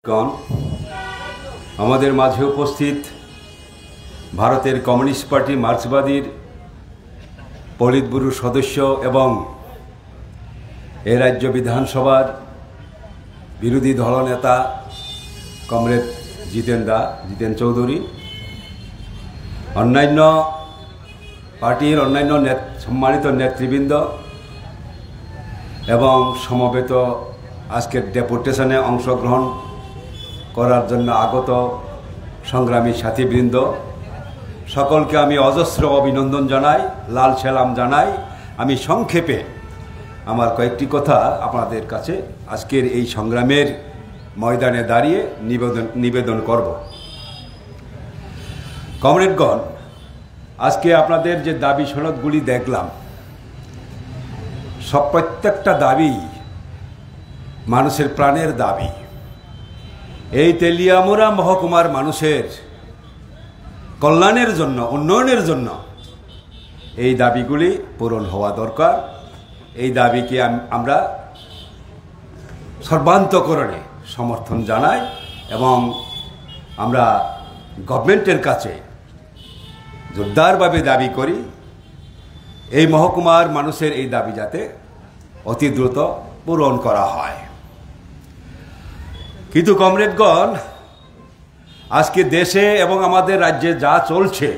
গণ আমাদের মাঝে উপস্থিত ভারতের কমিউনিস্ট পার্টি মার্ক্সবাদীর পলিট ব্যুরো সদস্য এবং এ রাজ্য বিধানসভার বিরোধী দলনেতা কমরেড জিতেন চৌধুরী, অন্যান্য পার্টির অন্যান্য সম্মানিত নেতৃবৃন্দ এবং সমবেত আজকের ডেপুটেশনে অংশগ্রহণ করার জন্য আগত সংগ্রামী সাথীবৃন্দ, সকলকে আমি অজস্র অভিনন্দন জানাই, লাল সালাম জানাই। আমি সংক্ষেপে আমার কয়েকটি কথা আপনাদের কাছে আজকের এই সংগ্রামের ময়দানে দাঁড়িয়ে নিবেদন করব। কমরেডগণ, আজকে আপনাদের যে দাবি সনদগুলি দেখলাম, প্রত্যেকটা দাবি মানুষের প্রাণের দাবি। এই তেলিয়ামুড়া মহকুমার মানুষের কল্যাণের জন্য, উন্নয়নের জন্য এই দাবিগুলি পূরণ হওয়া দরকার। এই দাবিকে আমরা সর্বান্তকরণে সমর্থন জানাই এবং আমরা গভর্নমেন্টের কাছে জোরদারভাবে দাবি করি এই মহকুমার মানুষের এই দাবি যাতে অতি দ্রুত পূরণ করা হয়। কিন্তু কমরেডগণ, আজকে দেশে এবং আমাদের রাজ্যে যা চলছে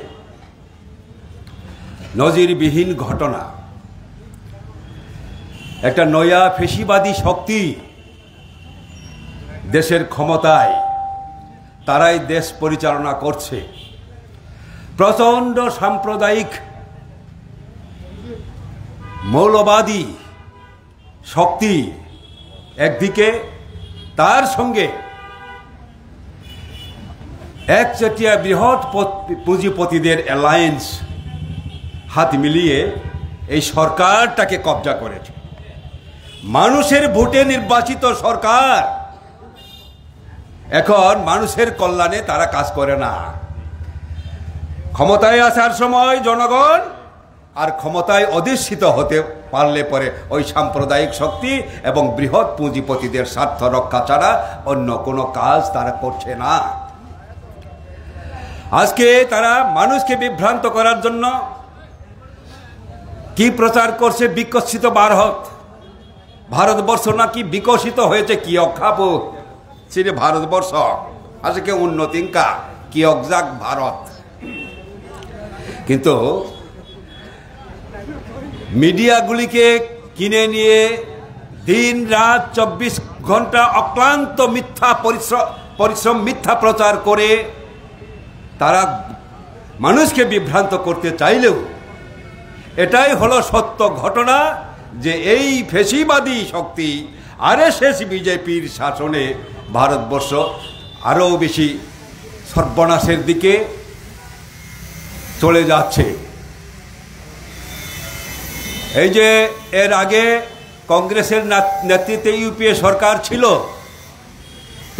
নজিরবিহীন ঘটনা, একটা নয়া ফেসিবাদী শক্তি দেশের ক্ষমতায়, তারাই দেশ পরিচালনা করছে। প্রচণ্ড সাম্প্রদায়িক মৌলবাদী শক্তি একদিকে, তার সঙ্গে একচেটিয়া বৃহৎ পুঁজিপতিদের অ্যালায়েন্স হাত মিলিয়ে এই সরকারটাকে কব্জা করেছে। মানুষের ভোটে নির্বাচিত সরকার এখন মানুষের কল্যাণে তারা কাজ করে না। ক্ষমতায় আসার সময় জনগণ, আর ক্ষমতায় অধিষ্ঠিত হতে পারলে পরে ওই সাম্প্রদায়িক শক্তি এবং বৃহৎ পুঁজিপতিদের স্বার্থ রক্ষা ছাড়া অন্য কোনো কাজ তারা করছে না। আজকে তারা মানুষকে বিভ্রান্ত করার জন্য কি প্রচার করছে? বিকশিত ভারতবর্ষ নাকি বিকশিত হয়েছে, কি অখাপ সেটা ভারতবর্ষ আজকে উন্নতিঙ্কা কি অজাক ভারত। কিন্তু মিডিয়াগুলিকে কিনে নিয়ে দিন রাত 24 ঘন্টা অক্লান্ত মিথ্যা পরিশ্রম মিথ্যা প্রচার করে তারা মানুষকে বিভ্রান্ত করতে চাইলেও এটাই হলো সত্য ঘটনা যে এই ফেসিবাদী শক্তি আরএসএস বিজেপির শাসনে ভারতবর্ষ আরও বেশি সর্বনাশের দিকে চলে যাচ্ছে। এই যে এর আগে কংগ্রেসের নেতৃত্বে ইউপিএ সরকার ছিল,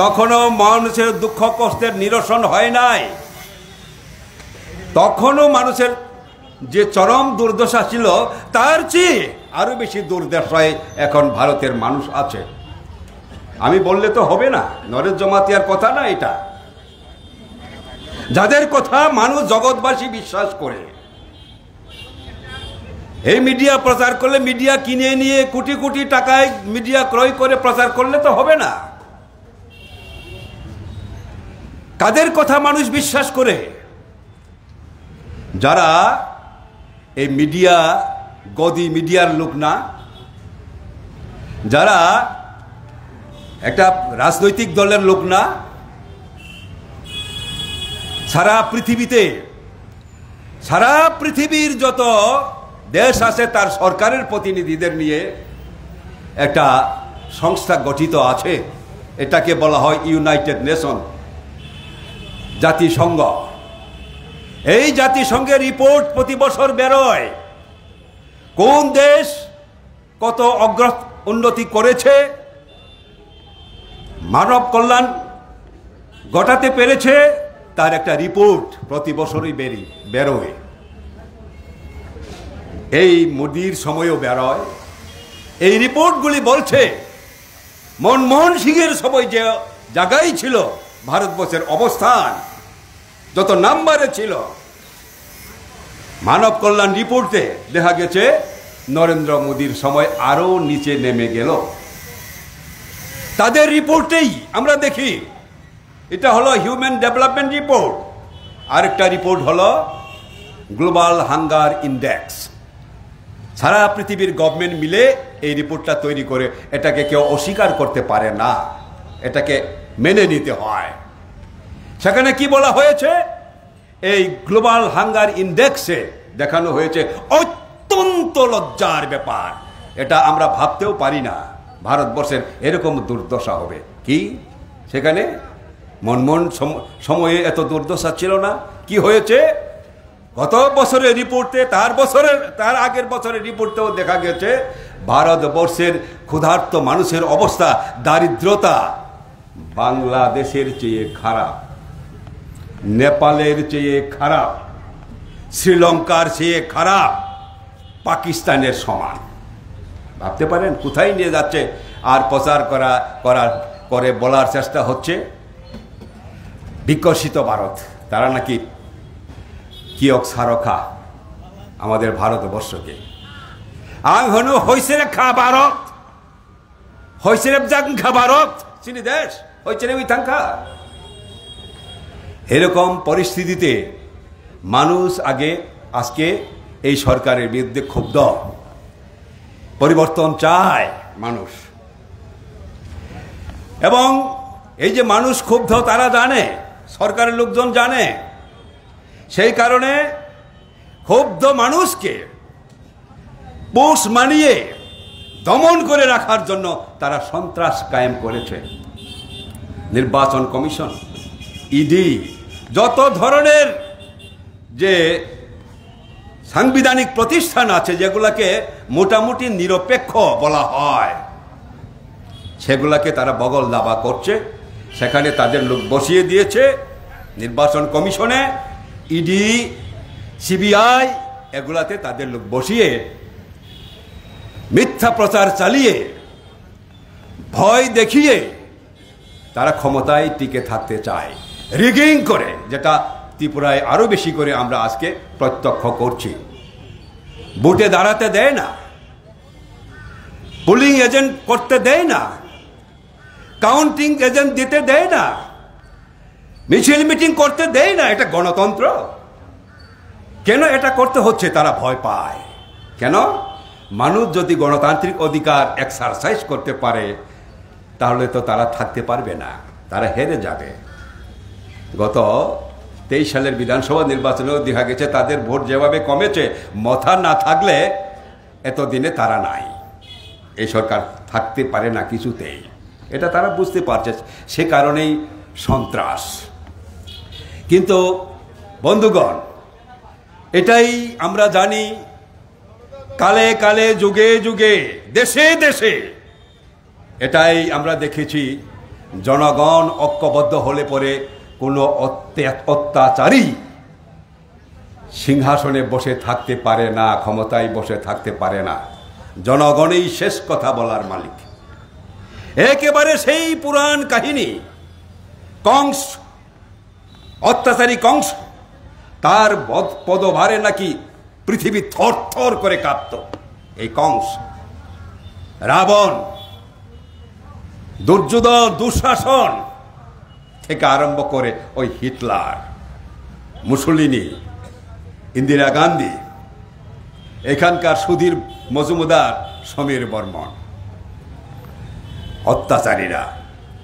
তখনও মানুষের দুঃখ কষ্টের নিরসন হয় নাই। তখনও মানুষের যে চরম দুর্দশা ছিল, তার চেয়ে আরো বেশি দুর্দশায় এখন ভারতের মানুষ আছে। আমি বললে তো হবে না, নরেশ জমাতিয়ার কথা না এটা, যাদের কথা মানুষ জগৎবাসী বিশ্বাস করে। এই মিডিয়া প্রচার করলে, মিডিয়া কিনে নিয়ে কোটি কোটি টাকায় মিডিয়া ক্রয় করে প্রচার করলে তো হবে না। কাদের কথা মানুষ বিশ্বাস করে? যারা এই মিডিয়া গদি মিডিয়ার লোক না, যারা একটা রাজনৈতিক দলের লোক না, সারা পৃথিবীর যত দেশ আছে তার সরকারের প্রতিনিধিদের নিয়ে একটা সংস্থা গঠিত আছে। এটাকে বলা হয় ইউনাইটেড নেশন, জাতিসংঘ। এই জাতিসংঘের রিপোর্ট প্রতি বছর বেরোয়, কোন দেশ কত উন্নতি করেছে, মানব কল্যাণ ঘটাতে পেরেছে, তার একটা রিপোর্ট প্রতি বছরই বেরোয়। এই মোদির সময়ও বেরোয়। এই রিপোর্টগুলি বলছে মনমোহন সিংয়ের সময় যে জায়গায় ছিল ভারতবর্ষের অবস্থান, যত নাম্বারে ছিল। মানব কল্যাণ রিপোর্টে দেখা গেছে নরেন্দ্র মোদীর সময় আরো নিচে নেমে গেল। তাদের রিপোর্টেই আমরা দেখি, এটা হলো হিউম্যান ডেভেলপমেন্ট রিপোর্ট, আরেকটা রিপোর্ট হলো গ্লোবাল হাঙ্গার ইন্ডেক্স। সারা পৃথিবীর গভর্নমেন্ট মিলে এই রিপোর্টটা তৈরি করে, এটাকে কেউ অস্বীকার করতে পারে না, এটাকে মেনে নিতে হয়। সেখানে কি বলা হয়েছে, এই গ্লোবাল হাঙ্গার ইন্ডেক্সে দেখানো হয়েছে অত্যন্ত লজ্জার ব্যাপার, এটা আমরা ভাবতেও পারি না ভারতবর্ষের এরকম দুর্দশা হবে। কি সেখানে মনমোহন সময়ে এত দুর্দশা ছিল না? কি হয়েছে গত বছরের রিপোর্টে, তার আগের বছরের রিপোর্টেও দেখা গেছে ভারতবর্ষের ক্ষুধার্ত মানুষের অবস্থা, দারিদ্রতা বাংলাদেশের চেয়ে খারাপ, নেপালের চেয়ে খারাপ, শ্রীলঙ্কার চেয়ে খারাপ, পাকিস্তানের সমান। ভাবতে পারেন কোথায় নিয়ে যাচ্ছে? আর প্রচার করে বলার চেষ্টা হচ্ছে বিকশিত ভারত। তারা নাকি কিয়ক সারখা আমাদের ভারতবর্ষকে আং হনু হইছে খা ভারত, হইছে জাংখা ভারত, চিনি দেশ হইছে উইথাঙ্খা। এরকম পরিস্থিতিতে মানুষ আজকে এই সরকারের বিরুদ্ধে ক্ষুব্ধ, পরিবর্তন চায় মানুষ। এবং এই যে মানুষ ক্ষুব্ধ, তারা জানে, সরকারের লোকজন জানে, সেই কারণে ক্ষুব্ধ মানুষকে পোষ মানিয়ে দমন করে রাখার জন্য তারা সন্ত্রাস কায়েম করেছে। নির্বাচন কমিশন, ইডি, যত ধরনের যে সাংবিধানিক প্রতিষ্ঠান আছে যেগুলাকে মোটামুটি নিরপেক্ষ বলা হয়, সেগুলাকে তারা বগল দাবা করছে। সেখানে তাদের লোক বসিয়ে দিয়েছে নির্বাচন কমিশনে, ইডি, সিবিআই, এগুলাতে তাদের লোক বসিয়ে মিথ্যা প্রচার চালিয়ে ভয় দেখিয়ে তারা ক্ষমতায় টিকে থাকতে চায়, রিগিং করে, যেটা ত্রিপুরায় আরো বেশি করে আমরা আজকে প্রত্যক্ষ করছি। ভোটে দাঁড়াতে দেয় না, পোলিং এজেন্ট করতে দেয় না, কাউন্টিং এজেন্ট দিতে দেয় না, মিছিল মিটিং করতে দেয় না। এটা গণতন্ত্র? কেন এটা করতে হচ্ছে? তারা ভয় পায়। কেন? মানুষ যদি গণতান্ত্রিক অধিকার এক্সারসাইজ করতে পারে তাহলে তো তারা থাকতে পারবে না, তারা হেরে যাবে। গত 23 সালের বিধানসভা নির্বাচনেও দেখা গেছে তাদের ভোট যেভাবে কমেছে, মাথা না থাকলে এতদিনে তারা নাই, এই সরকার থাকতে পারে না কিছুতেই, এটা তারা বুঝতে পারছে, সে কারণেই সন্ত্রাস। কিন্তু বন্ধুগণ, এটাই আমরা জানি, কালে কালে যুগে যুগে দেশে দেশে এটাই আমরা দেখেছি, জনগণ ঐক্যবদ্ধ হলে পরে কোনো অত্যাচারী সিংহাসনে বসে থাকতে পারে না, ক্ষমতায় বসে থাকতে পারে না। জনগণই শেষ কথা বলার মালিক। একেবারে সেই পুরাণ কাহিনী, কংস, অত্যাচারী কংস, তার পদভারে নাকি পৃথিবী থর থর করে কাঁপত। এই কংস, রাবণ, দুর্যোধন, দুঃশাসন থেকে আরম্ভ করে ওই হিটলার, মুসলিনি, ইন্দিরা গান্ধী, এখানকার সুধীর মজুমদার, সমীর বর্মন, অত্যাচারীরা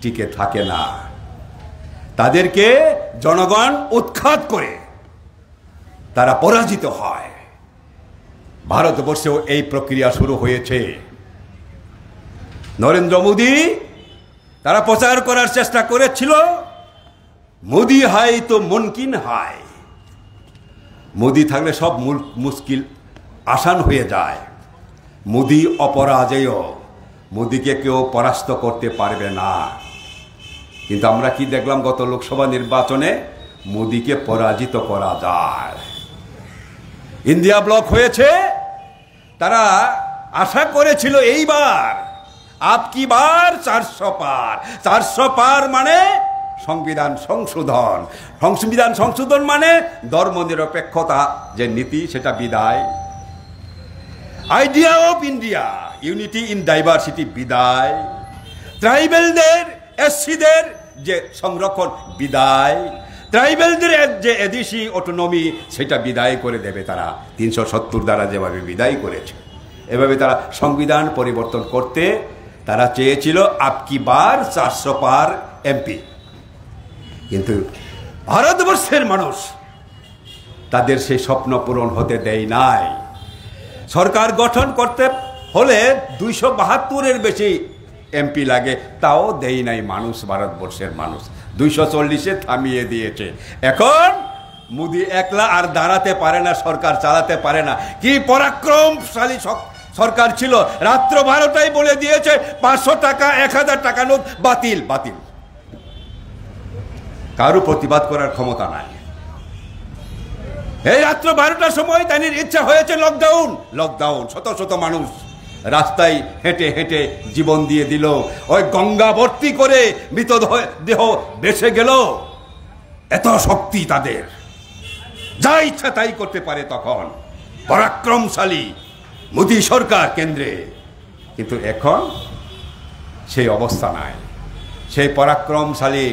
টিকে থাকে না, তাদেরকে জনগণ উৎখাত করে তারা পরাজিত হয়। ভারতবর্ষেও এই প্রক্রিয়া শুরু হয়েছে। নরেন্দ্র মোদী, তারা প্রচার করার চেষ্টা করেছিল মোদী হাই তো মুমকিন হাই, মোদী থাকলে সব মুশকিল আসান হয়ে যায়, মোদী অপরাজেয়, মোদীকে কেউ পরাস্ত করতে পারবে না। কিন্তু আমরা কি দেখলাম গত লোকসভা নির্বাচনে? মোদীকে পরাজিত করা যায়। ইন্ডিয়া ব্লক হয়েছে, তারা আশা করেছিল এইবার আপকি বার 400 পার। 400 পার মানে সংবিধান সংশোধন। সংবিধান সংশোধন মানে ধর্মনিরপেক্ষতা যে নীতি, সেটা বিদায়। Idea of India, unity in diversity বিদায়। ট্রাইবেলদের, এসসিদের যে সংরক্ষণ বিদায়। ট্রাইবেলদের যে এদেশি অটোনমি, সেটা বিদায় করে দেবে তারা। 370 দ্বারা যেভাবে বিদায় করেছে, এভাবে তারা সংবিধান পরিবর্তন করতে তারা চেয়েছিল আপকি বার 400 পার এমপি। কিন্তু ভারতবর্ষের মানুষ তাদের সেই স্বপ্ন পূরণ হতে দেয় নাই। সরকার গঠন করতে হলে 272-এর বেশি এমপি লাগে, তাও দেয় নাই মানুষ। ভারতবর্ষের মানুষ 240-এ থামিয়ে দিয়েছে। এখন মোদি একলা আর দাঁড়াতে পারে না, সরকার চালাতে পারে না। কি পরাক্রমশালী সরকার ছিল! রাত্র 12টায় বলে দিয়েছে 500 টাকা 1000 টাকা নোট বাতিল বাতিল। কারো প্রতিবাদ করার ক্ষমতা নাই। এই রাত্র 12টার সময় তাদের ইচ্ছা হয়েছে লকডাউন লকডাউন। শত শত মানুষ রাস্তায় হেঁটে হেঁটে জীবন দিয়ে দিল। ওই গঙ্গা ভর্তি করে মৃতদেহ বেসে গেল। এত শক্তি তাদের, যা ইচ্ছা তাই করতে পারে তখন। পরাক্রমশালী মোদী সরকার কেন্দ্রে। কিন্তু এখন সেই অবস্থা নাই। সেই পরাক্রমশালী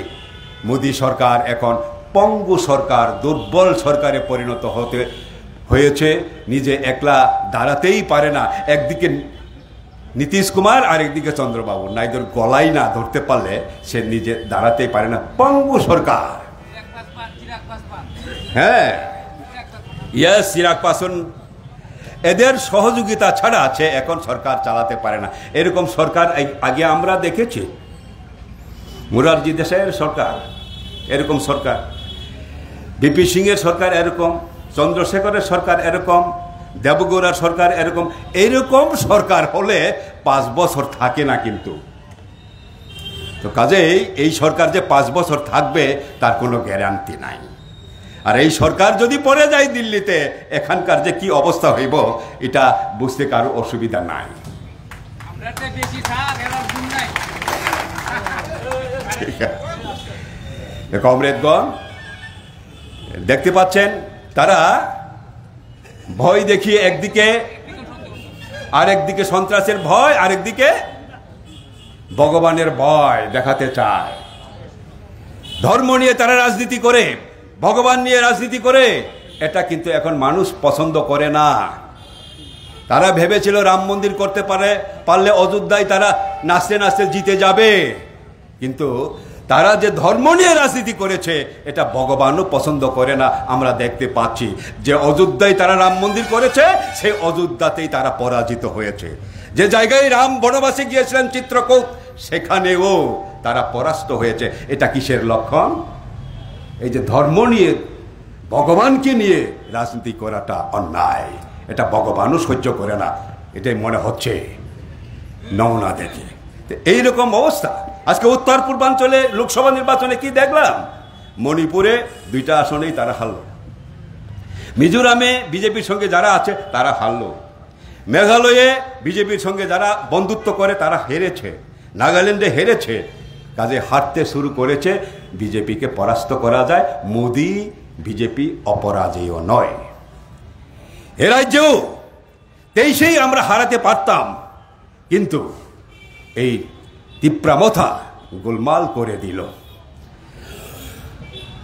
মোদী সরকার এখন পঙ্গু সরকার, দুর্বল সরকারে পরিণত হয়েছে। নিজে একলা দাঁড়াতেই পারে না। একদিকে নীতিশ কুমার আর একদিকে চন্দ্রবাবু, নাইদের গলাই না ধরতে পারলে সে নিজে দাঁড়াতেই পারে না। পঙ্গু সরকার। হ্যাঁ, ইয়েস, চিরাগ পাসওয়ান, এদের সহযোগিতা ছাড়া সে এখন সরকার চালাতে পারে না। এরকম সরকার আগে আমরা দেখেছি। মুরারজি দেশাইয়ের সরকার এরকম সরকার, বিপি সিংয়ের সরকার এরকম, চন্দ্রশেখরের সরকার এরকম, দেবগৌড়ার সরকার এরকম। এইরকম সরকার হলে 5 বছর থাকে না কিন্তু। তো কাজেই এই সরকার যে 5 বছর থাকবে তার কোনো গ্যারান্টি নাই। আর এই সরকার যদি পড়ে যায় দিল্লিতে, এখানকার যে কি অবস্থা হইব এটা বুঝতে কারো অসুবিধা নাই। কমরেডগণ, দেখতে পাচ্ছেন তারা ভয় দেখিয়ে একদিকে, আরেকদিকে সন্ত্রাসের ভয়, আরেকদিকে ভগবানের ভয় দেখাতে চায়। ধর্ম নিয়ে তারা রাজনীতি করে, ভগবান নিয়ে রাজনীতি করে। এটা কিন্তু এখন মানুষ পছন্দ করে না। তারা ভেবেছিল রাম মন্দির করতে পারলে অযোধ্যায় তারা নাচতে নাচতে জিতে যাবে। কিন্তু তারা যে ধর্ম নিয়ে রাজনীতি করেছে এটা ভগবানও পছন্দ করে না। আমরা দেখতে পাচ্ছি যে অযোধ্যায় তারা রাম মন্দির করেছে, সেই অযোধ্যাতেই তারা পরাজিত হয়েছে। যে জায়গায় রাম বনবাসে গিয়েছিলেন চিত্রকূট, সেখানেও তারা পরাস্ত হয়েছে। এটা কিসের লক্ষণ? এই যে ধর্ম নিয়ে, ভগবানকে নিয়ে রাজনীতি করাটা অন্যায়। এটা ভগবানও সহ্য করে না, এটাই মনে হচ্ছে নমুনা দেখে। এইরকম অবস্থা আজকে উত্তর পূর্বাঞ্চলে লোকসভা নির্বাচনে কি দেখলাম? মণিপুরে 2টা আসনেই তারা হারল। মিজোরামে বিজেপির সঙ্গে যারা আছে তারা হারল। মেঘালয়ে বিজেপির সঙ্গে যারা বন্ধুত্ব করে তারা হেরেছে। নাগাল্যান্ডে হেরেছে। কাজে হারতে শুরু করেছে। বিজেপিকে পরাস্ত করা যায়। মোদি বিজেপি অপরাজেয় নয়। এ রাজ্যেও 23-এই আমরা হারাতে পারতাম, কিন্তু এই তিপ্রামথা গোলমাল করে দিল।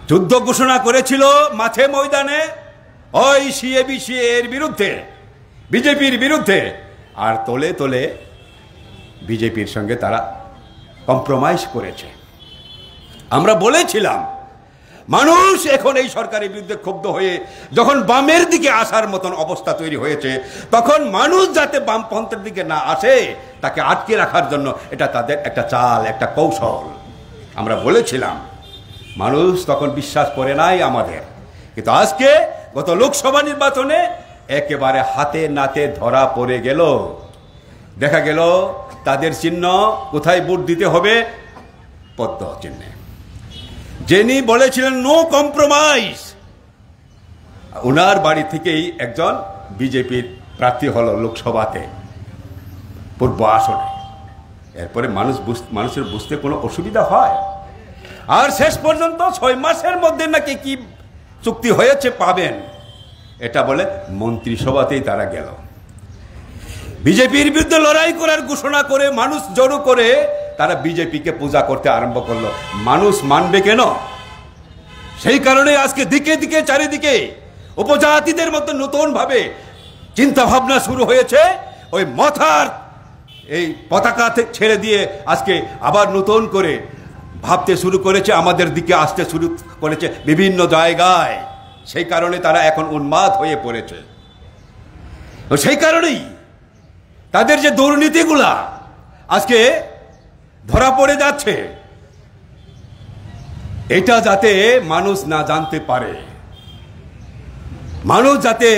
যুদ্ধ ঘোষণা করেছিল মাঠে ময়দানে ওই সিএবিসি এর বিরুদ্ধে, বিজেপির বিরুদ্ধে। আর তলে তলে বিজেপির সঙ্গে তারা কম্প্রোমাইজ করেছে। আমরা বলেছিলাম মানুষ এখন এই সরকারের বিরুদ্ধে ক্ষুব্ধ হয়ে যখন বামের দিকে আসার মতন অবস্থা তৈরি হয়েছে, তখন মানুষ যাতে বামপন্থের দিকে না আসে তাকে আটকে রাখার জন্য এটা তাদের একটা চাল, একটা কৌশল। আমরা বলেছিলাম, মানুষ তখন বিশ্বাস করে নাই আমাদের। কিন্তু আজকে গত লোকসভা নির্বাচনে একেবারে হাতে নাতে ধরা পড়ে গেল। দেখা গেল তাদের চিহ্ন কোথায় ভোট দিতে হবে? পদ্ম চিহ্নে। যিনি বলেছিলেন নো কম্প্রোমাইজ, ওনার বাড়ি থেকেই একজন বিজেপির প্রার্থী হলো লোকসভাতে, পূর্ব আসনে। এরপরে মানুষের বুঝতে কোনো অসুবিধা হয়? আর শেষ পর্যন্ত 6 মাসের মধ্যে নাকি কি চুক্তি হয়েছে পাবেন, এটা বলে মন্ত্রিসভাতেই তারা গেল। বিজেপির বিরুদ্ধে লড়াই করার ঘোষণা করে মানুষ জড়ো করে তারা বিজেপিকে পূজা করতে আরম্ভ করলো। মানুষ মানবে কেন? সেই কারণে আজকে দিকে দিকে চারিদিকে উপজাতিদের মধ্যে নতুন ভাবে চিন্তা ভাবনা শুরু হয়েছে। ওই মথার এই পতাকা ছেড়ে দিয়ে আজকে আবার নতুন করে ভাবতে শুরু করেছে, আমাদের দিকে আসতে শুরু করেছে বিভিন্ন জায়গায়। সেই কারণে তারা এখন উন্মাদ হয়ে পড়েছে। সেই কারণেই তাদের যে দুর্নীতিগুলা আজকে ধরা পড়ে যাচ্ছে, এটা যাতে মানুষ না জানতে পারে, মানুষ যাতে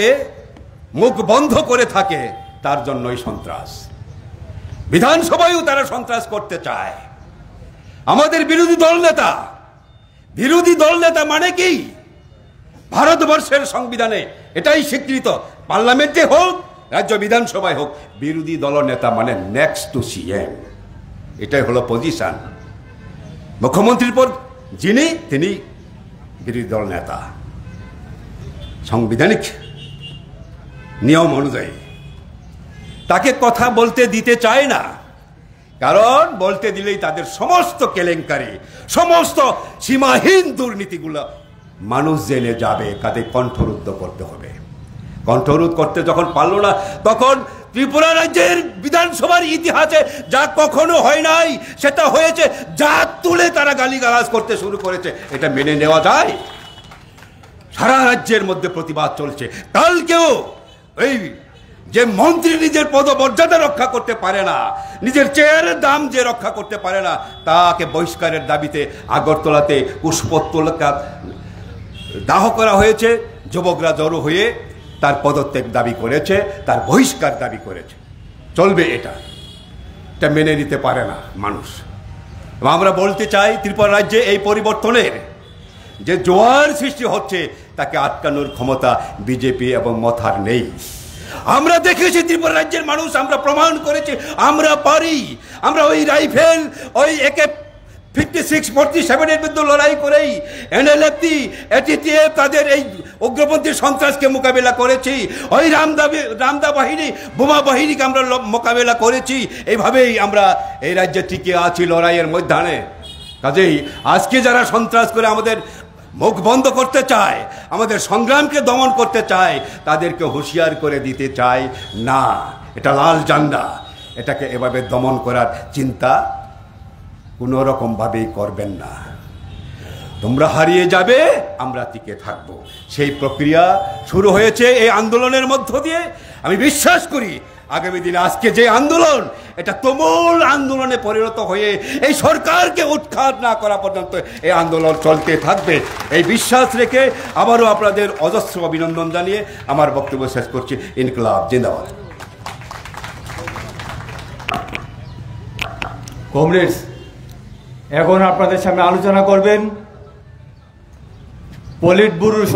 মুখ বন্ধ করে থাকে, তার জন্যই সন্ত্রাস। বিধানসভায়ও তারা সন্ত্রাস করতে চায়। আমাদের বিরোধী দল নেতা মানে কি? ভারতবর্ষের সংবিধানে এটাই স্বীকৃত, পার্লামেন্টে হোক রাজ্য বিধানসভায় হোক, বিরোধী দল নেতা মানে নেক্সট টু সিএম। এটাই হলো পজিশন। মুখ্যমন্ত্রীর পর তিনি বিরোধী দল নেতা। সাংবিধানিক নিয়ম অনুযায়ী তাকে কথা বলতে দিতে চায় না, কারণ বলতে দিলেই তাদের সমস্ত কেলেঙ্কারি, সমস্ত সীমাহীন দুর্নীতিগুলো মানুষ জেনে যাবে। কাজে কণ্ঠরুদ্ধ করতে হবে। কণ্ঠরোধ করতে যখন পারল না, তখন ত্রিপুরা রাজ্যের বিধানসভার ইতিহাসে যা কখনো হয় নাই সেটা হয়েছে। যা তুলে তারা গালিগালাজ করতে শুরু করেছে, এটা মেনে নেওয়া যায়? সারা রাজ্যের মধ্যে প্রতিবাদ চলছে। কালকেও এই যে মন্ত্রী নিজের পদমর্যাদা রক্ষা করতে পারে না, নিজের চেয়ারের দাম যে রক্ষা করতে পারে না, তাকে বহিষ্কারের দাবিতে আগরতলাতে পুষ্পোত্তলকা দাহ করা হয়েছে। যুবকরা জড়ো হয়ে তার পদত্যাগ দাবি করেছে, তার বহিষ্কার দাবি করেছে। চলবে? এটা মেনে নিতে পারে না মানুষ। আমরা বলতে চাই, ত্রিপুরা রাজ্যে এই পরিবর্তনের যে জোয়ার সৃষ্টি হচ্ছে, তাকে আটকানোর ক্ষমতা বিজেপি এবং মথার নেই। আমরা দেখেছি ত্রিপুরা রাজ্যের মানুষ, আমরা প্রমাণ করেছি আমরা পারি। আমরা ওই রাইফেল, ওই AK-56-47 এর বিরুদ্ধে লড়াই করেই NLF, ATTF তাদের এই উগ্রপন্থী সন্ত্রাসকে মোকাবেলা করেছি। ওই রামদা বাহিনী, বোমা বাহিনীকে আমরা মোকাবেলা করেছি। এইভাবেই আমরা এই রাজ্যে টিকে আছি লড়াইয়ের ময়দানে। কাজেই আজকে যারা সন্ত্রাস করে আমাদের মুখ বন্ধ করতে চায়, আমাদের সংগ্রামকে দমন করতে চায়, তাদেরকে হুঁশিয়ার করে দিতে চায় না, এটা লাল ঝান্ডা। এটাকে এভাবে দমন করার চিন্তা কোনো রকমভাবেই করবেন না। তোমরা হারিয়ে যাবে, আমরা টিকে থাকবো। সেই প্রক্রিয়া শুরু হয়েছে এই আন্দোলনের মধ্য দিয়ে। আমি বিশ্বাস করি আগামী দিনে আজকে যে আন্দোলন, এটা তুমুল আন্দোলনে পরিণত হয়ে এই সরকারকে উৎখাত না করা পর্যন্ত এই আন্দোলন চলতে থাকবে। এই বিশ্বাস রেখে আবারও আপনাদের অজস্র অভিনন্দন জানিয়ে আমার বক্তব্য শেষ করছি। ইনকলাব জিন্দাবাদ। কমরেডস, এখন আপনাদের সামনে আলোচনা করবেন পলিট ব্যুরোর